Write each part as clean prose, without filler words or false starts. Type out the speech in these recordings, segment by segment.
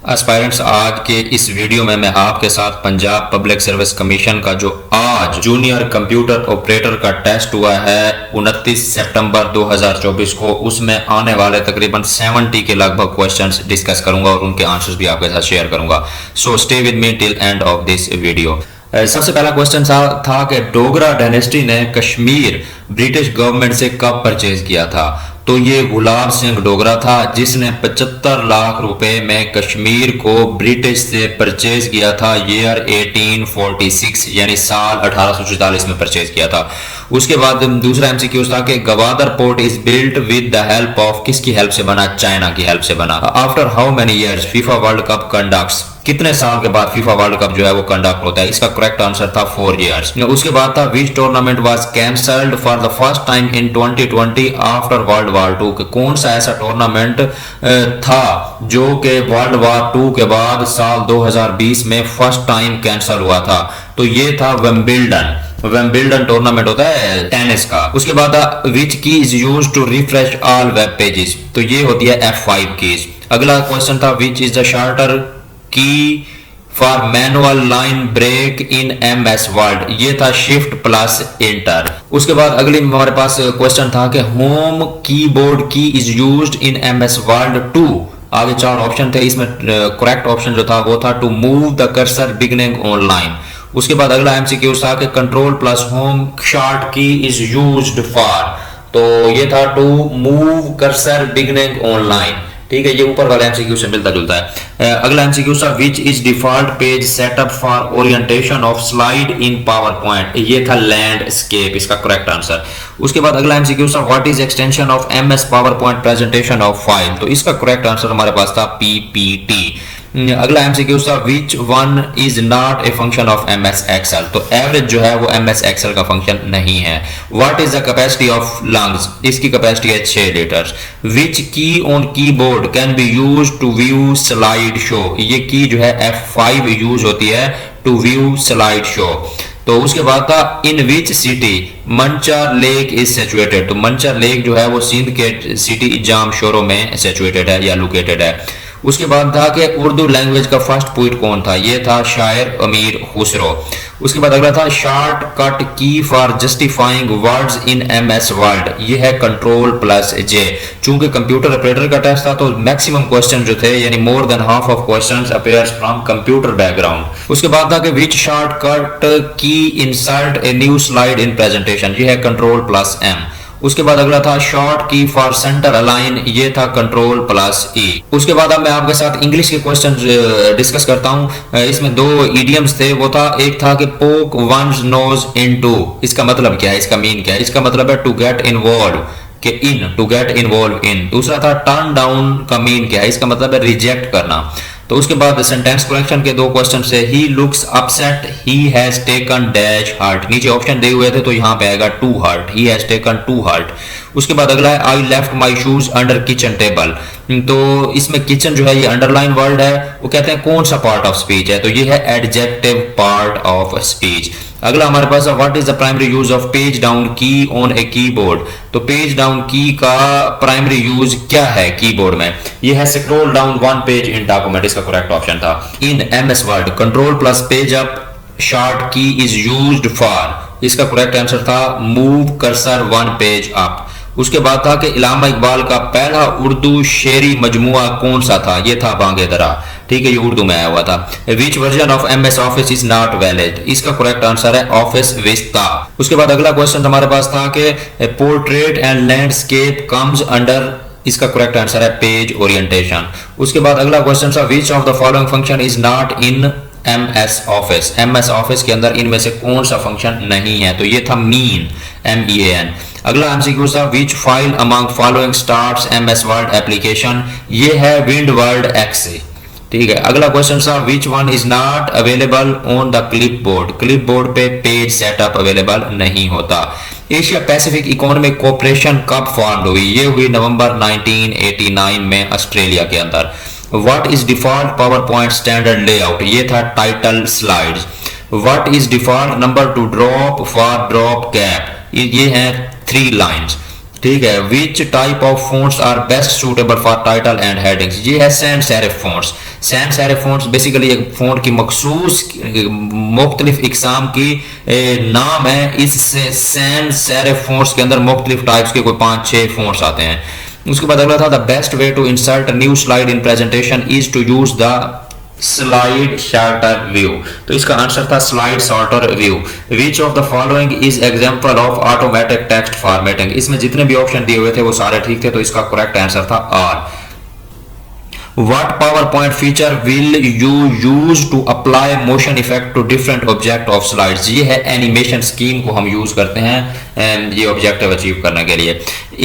Aspirants, आज के इस वीडियो में मैं आपके साथ पंजाब पब्लिक सर्विस कमीशन का जो आज जूनियर कंप्यूटर ऑपरेटर का टेस्ट हुआ है 29 सितंबर 2024 को, उसमें आने वाले तकरीबन 70 के लगभग क्वेश्चंस डिस्कस करूंगा और उनके आंसर्स भी आपके साथ शेयर करूंगा। So stay with me till end of this video. सबसे पहला क्वेश्चन था कि डोगरा डायनेस्टी ने कश्मीर ब्रिटिश गवर्नमेंट से कब परचेज किया था। तो ये गुलाब सिंह डोगरा था जिसने 75 लाख रुपए में कश्मीर को ब्रिटिश से परचेज किया था ईयर 1846 यानी साल 1844 में परचेज किया था। उसके बाद दूसरा एमसीक्यू था कि Gwadar port is built with the help of, किसकी हेल्प से बना? चाइना की हेल्प से बना। After how many years FIFA world cup conducts, कितने साल के बाद फीफा वर्ल्ड कप जो है वो कंडक्ट होता है? इसका करेक्ट आंसर था 4 इयर्स। उसके बाद था which tournament was cancelled for the first time in 2020 after World War 2। कौन सा ऐसा टूर्नामेंट था जो कि वर्ल्ड वार 2 के बाद साल 2020 में फर्स्ट टाइम कैंसल हुआ था? तो ये था विंबलडन टूर्नामेंट होता है टेनिस का। उसके बाद which key is used to refresh all web pages, तो ये होती है F5 कीज। अगला क्वेश्चन था which is the shorter key for manual line break in MS word, ये था शिफ्ट प्लस इंटर। उसके बाद अगली हमारे पास क्वेश्चन था कि होम कीबोर्ड की is used in MS word 2। आगे 4 ऑप्शन थे, इसमें करेक्ट ऑप्शन जो था वो था to move the cursor beginning online. उसके बाद अगला एमसीक्यू था कि control plus home short key is used for, तो ये था to move cursor beginning online. ठीक है, ये ऊपर वाले एमसीक्यू से मिलता जुलता है। अगला एमसीक्यू था which is default page setup for orientation of slide in power point, ये था लैंडस्केप, इसका करेक्ट आंसर। उसके बाद अगला एमसीक्यू था what is extension of MS power point presentation of file, तो इसका करेक्ट आंसर हमारे पास था PPT। अगला एमसीक्यू था which one is not a function of MS Excel, तो एवरेज जो है वो MS Excel का फंक्शन नहीं है। What is the capacity of lungs, इसकी कैपेसिटी है 6 litre. Which key on keyboard can be use to view slide show, ये की जो है F5 यूज होती है टू व्यू स्लाइड शो। तो उसके बाद था in which city Manchar lake is situated, तो मंचर लेक जो है वो सिंध के सिटी जाम शोरों में सिचुएटेड है या लोकेटेड है। उसके बाद था कि उर्दू लैंग्वेज का फर्स्ट पोइट कौन था, ये था शायर अमीर खुसरो। उसके बाद अगला था शॉर्ट कट की for justifying words in MS word, ये है कंट्रोल प्लस J। चूंकि कंप्यूटर ऑपरेटर का टेस्ट था तो मैक्सिमम क्वेश्चन जो थे यानी more than half of questions appears from computer background. उसके बाद था कि विच शॉर्ट कट की insert a new slide in presentation, ये है कंट्रोल प्लस M। उसके बाद अगला था शॉर्ट की फॉर सेंटर अलाइन, ये था कंट्रोल प्लस E। उसके बाद अब मैं आपके साथ इंग्लिश के क्वेश्चन डिस्कस करता हूं। इसमें 2 इडियम्स थे, वो था एक था कि पोक वंस नोज इनटू, इसका मतलब क्या है, इसका मीन क्या है? इसका मतलब है टू गेट इन्वॉल्व के इन, टू गेट इन्वॉल्व इन। दूसरा था टर्न डाउन का मीन क्या है, इसका मतलब है रिजेक्ट करना। तो उसके बाद सेंटेंस करेक्शन के 2 क्वेश्चन से he looks upset, he has taken dash heart, नीचे ऑप्शन दिए हुए थे तो यहाँ पे आएगा 2 heart, he has taken 2 heart. उसके बाद अगला है I left my shoes under kitchen table, तो इसमें किचन जो है ये अंडरलाइन वर्ड है, वो कहते हैं कौन सा पार्ट ऑफ स्पीच है, तो ये है एडजेक्टिव पार्ट ऑफ स्पीच। अगला हमारे पास है what is the primary use of page down की ऑन ए कीबोर्ड, तो पेज डाउन की का प्राइमरी यूज क्या है कीबोर्ड में? ये है scroll down 1 page in document, इसका करेक्ट ऑप्शन था। इन MS word control plus page up short key is used for, इसका करेक्ट आंसर था मूव कर्सर 1 पेज अप। उसके बाद था कि इलामा इकबाल का पहला उर्दू शेरी मजमुआ कौन सा था, ये था बांगे दरा। ठीक है, ये उर्दू में आया हुआ था। विच version of MS office is not valid, इसका करेक्ट आंसर है ऑफिस विस्ता। उसके बाद अगला क्वेश्चन हमारे पास था कि portrait and landscape comes under, इसका करेक्ट आंसर है पेज ओरिएंटेशन। उसके बाद अगला क्वेश्चन था which of the following function is not in MS office, MS office के अंदर इनमें से कौन सा फंक्शन नहीं है, तो ये था मीन, MEAN। अगला एमसीक्यू था which file among following starts MS Word application, ये है विंड वर्ड X। ठीक है, अगला क्वेश्चन था which one is not available on the clipboard, clipboard पे पेज सेटअप अवेलेबल नहीं होता। एशिया पैसिफिक इकोनॉमिक कोऑपरेशन कब फॉर्म हुई, ये हुई नवंबर 1989 में ऑस्ट्रेलिया के अंदर। What is default power point standard layout, ये था title slides. What is default number to drop for drop gap, ये है 3 लाइन्स। ठीक है। Which type of fonts are best suitable for title and headings, ये है sans serif fonts। Sans serif fonts basically एक font की मखसूस मुख्तलिफ इकसाम की नाम है। इस सैंस सेरिफ fonts के अंदर मुख्तलिफ टाइप्स के कोई 5-6 fonts आते हैं। उसके बाद अगला था the best way to insert new slide in presentation is to use the slide sorter view. तो इसका आंसर था slide sorter view. Which of the following is example of automatic text formatting, इसमें जितने भी ऑप्शन दिए हुए थे वो सारे ठीक थे, तो इसका करेक्ट आंसर था are. What PowerPoint feature will you use to apply motion effect to different object of slides, ये है एनिमेशन स्कीम को हम यूज करते हैं ये ऑब्जेक्टिव अचीव करने के लिए।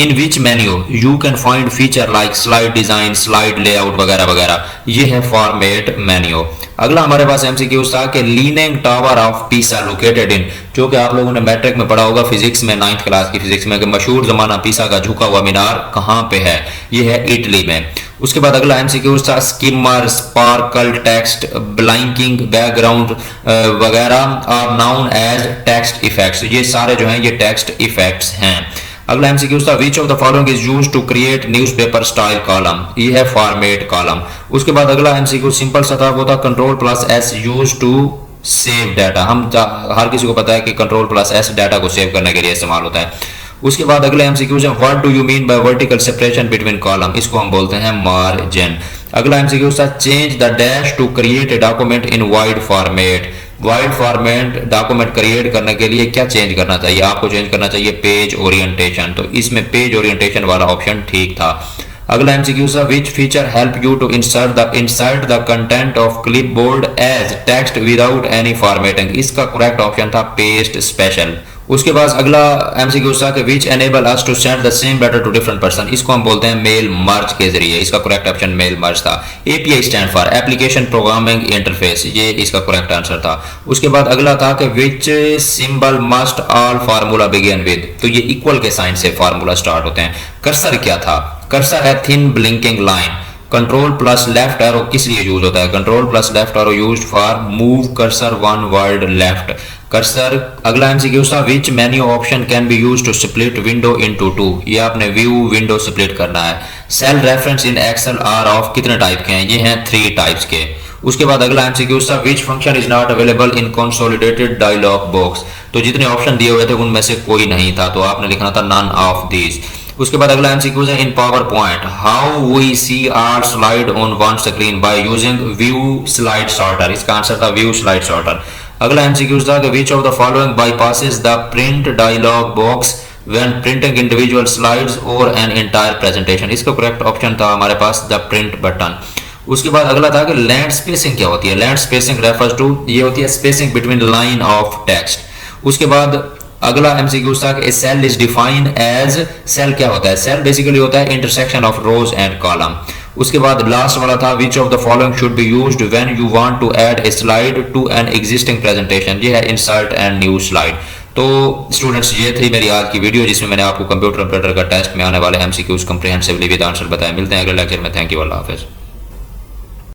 In which menu you can find feature like slide design, slide layout वगैरह वगैरह, ये है फॉर्मेट मेन्यू। अगला हमारे पास एमसीक्यूज था कि leaning tower of Pisa located in, जो कि आप लोगों ने मैट्रिक में पढ़ा होगा फिजिक्स में, 9th क्लास की फिजिक्स में, कि मशहूर जमाना पीसा का झुका हुआ मीनार कहाँ पे है, ये है इटली में। उसके बाद अगला एमसीक्यूज था shimmer, sparkle text, blinking background वगैरह are known as text effects, ये सारे जो हैं ये टेक्स्ट इफेक्ट्स हैं। अगला एमसीक्यू था which of the following is used to create newspaper style column, ये है फॉर्मेट कॉलम। उसके बाद अगला एमसीक्यू सिंपल सा था, वो था Ctrl+S used to save data. हम हर किसी को पता है कि Ctrl+S डाटा को सेव करने के लिए इस्तेमाल होता है। उसके बाद अगला एमसीक्यू है what do you mean by vertical separation between column, इसको हम बोलते हैं मार्जिन। अगला एमसीक्यू था change the dash to create a document in wide format, wide format document create करने के लिए क्या चेंज करना चाहिए, आपको चेंज करना चाहिए पेज ओरिएंटेशन, तो इसमें पेज ओरिएंटेशन वाला ऑप्शन ठीक था। अगला एमसीक्यू था which feature help you to insert the content of clipboard as text without any formatting, इसका करेक्ट ऑप्शन था पेस्ट स्पेशल। उसके बाद अगला एमसीक्यू था कि which enable us to send the same letter to different person, इसको हम बोलते हैं मेल मर्ज के जरिए, इसका करेक्ट ऑप्शन मेल मर्ज था। API stand for application programming interface, ये इसका करेक्ट आंसर था। उसके बाद अगला था कि विच symbol must all formula begin with, तो ये इक्वल के साइन से फार्मूला स्टार्ट होते हैं। कर्सर क्या था, कर्सर है थिन ब्लिंकिंग लाइन। Ctrl+लेफ्ट एरो किस लिए यूज होता है, Ctrl+लेफ्ट arrow used for move cursor one word left cursor. अगला एमसीक्यू था which menu option can be used to split window into two, ये आपने व्यू विंडो स्प्लिट करना है। Cell reference in Excel are of कितने टाइप के हैं, ये हैं 3 टाइप्स के। उसके बाद अगला एमसीक्यू था which function is not available in consolidated dialog box, तो जितने ऑप्शन दिए हुए थे उनमें से कोई नहीं था, तो आपने लिखना था नन ऑफ दीज। उसके बाद अगला एमसीक्यू है in PowerPoint how we see are slide on one screen by using view slide sorter, इसका आंसर था व्यू स्लाइड सॉर्टर। अगला एमसीक्यू था कि which of the following bypasses the print dialog box when printing individual slides और an entire presentation, इसका correct option था हमारे पास the print button. उसके बाद अगला था कि लैंड स्पेसिंग क्या होती है, लैंड स्पेसिंग रेफर्स टू, ये होती है spacing between line of text. उसके बाद अगला एमसीक्यू था कि cell is defined as, cell क्या होता है, सेल बेसिकली होता है intersection of rows and column. उसके बाद लास्ट वाला था which of the following should be used when you want to add a slide to an existing presentation, ये है इंसर्ट एंड न्यू स्लाइड। तो स्टूडेंट्स ये थी मेरी आज की वीडियो जिसमें मैंने आपको कंप्यूटर ऑपरेटर का टेस्ट में आने वाले एमसीक्यूज कंप्रिहेंसिवली विद आंसर बताया। मिलते हैं अगले लेक्चर में, थैंक यू, अल्लाह हाफिज़।